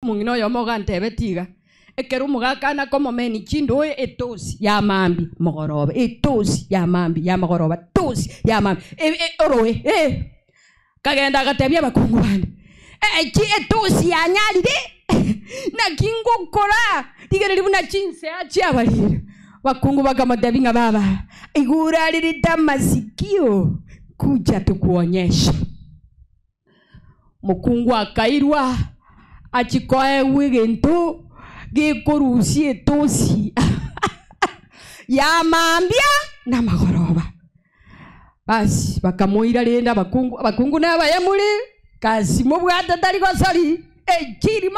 mungino yo mogantebe tiga ekero mugakana komo meni chindo etosi ya mambi mogoroba etosi ya mambi ya mogoroba tosi ya mambi oroe kagenda gatebya bakungu bande chi etosi ya nyalire na kingo kora tigere buna chinse achi abalire bakungu bakamadabinga baba igura lirita masikio kuja tukuonyesha mukungu akairwa achikoe wigento gikurusie tosi ya mambia na magoroba basi bakamuira lenda bakungu nabayamuli kasi mubwata tali gosali chiri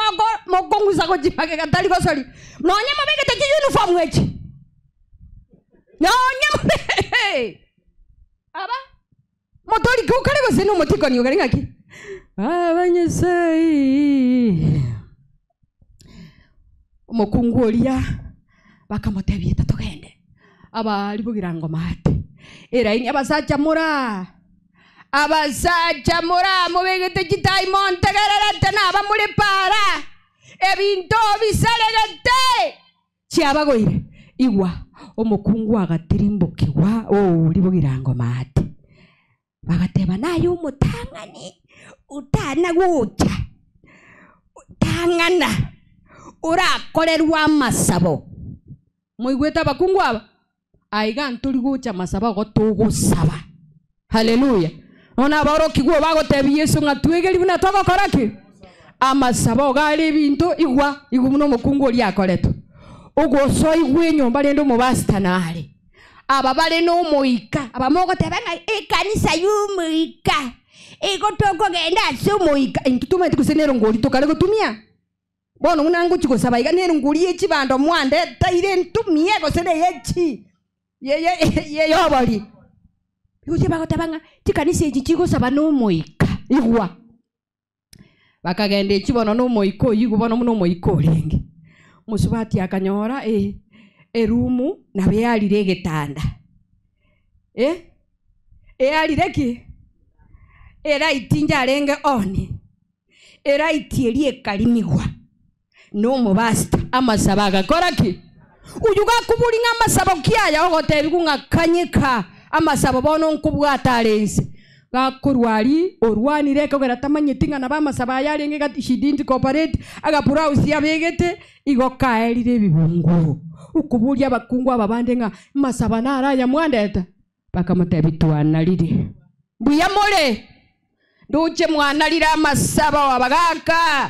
mokongu sako chipake katali gosali nonya mabeke te uniform wechi nonya aba motori kukale goseno motiko ni ugaringa ki abanyesai mukungu olia bakamotebia tatogende abali bugirango mate eraini abasacha mura mubegete kitai montegererete naba muri para ebinto bisaregete chiabagoire igwa omukungu agatirimbukiwa libugirango mate bagateba nayo umutangani utana gucha utangana urakorerwa amasabo muigweta bakungu aba aiga nturi gucha masaba gotugusaba haleluya ona baro kigwo bagotebia Yesu ngatwegeri buna togokoraki amasabo gari bintu igwa igumuno mukungu ori akoreto ugoso igwe nyomba rendo mubastanale aba bale no muika aba mogotebanga ikanisa yumuika igotoko genda sumuika intutuma tikusenero ngori tokale gutumia bono munangu chikosaba iga nero nguri echibando mwande taire ntumie gosene yechi ye yobali yuje bagotabanga tikanisa echi chigosaba no muika igwa bakagende chibono no muiko yigubono muno muiko renge musubati akanyora erumu na beyalire getanda alireki era itinja renge oni era itierie kalimigwa no mubasta amasaba gakoraki uyuga kubulinga amasaba kiaya ogotebi kungakanyika amasaba bono nkubwata lense gakurwari orwanire kogera tamanyitinga na bamasaba yarenge gatishidindi corporate agapura usia begete igokaerire bibungu ukubulia bakungu ababande nga masaba naraya mwandeta bakamutebitwana liri buya mole nduche mwana lira amasaba wabagaka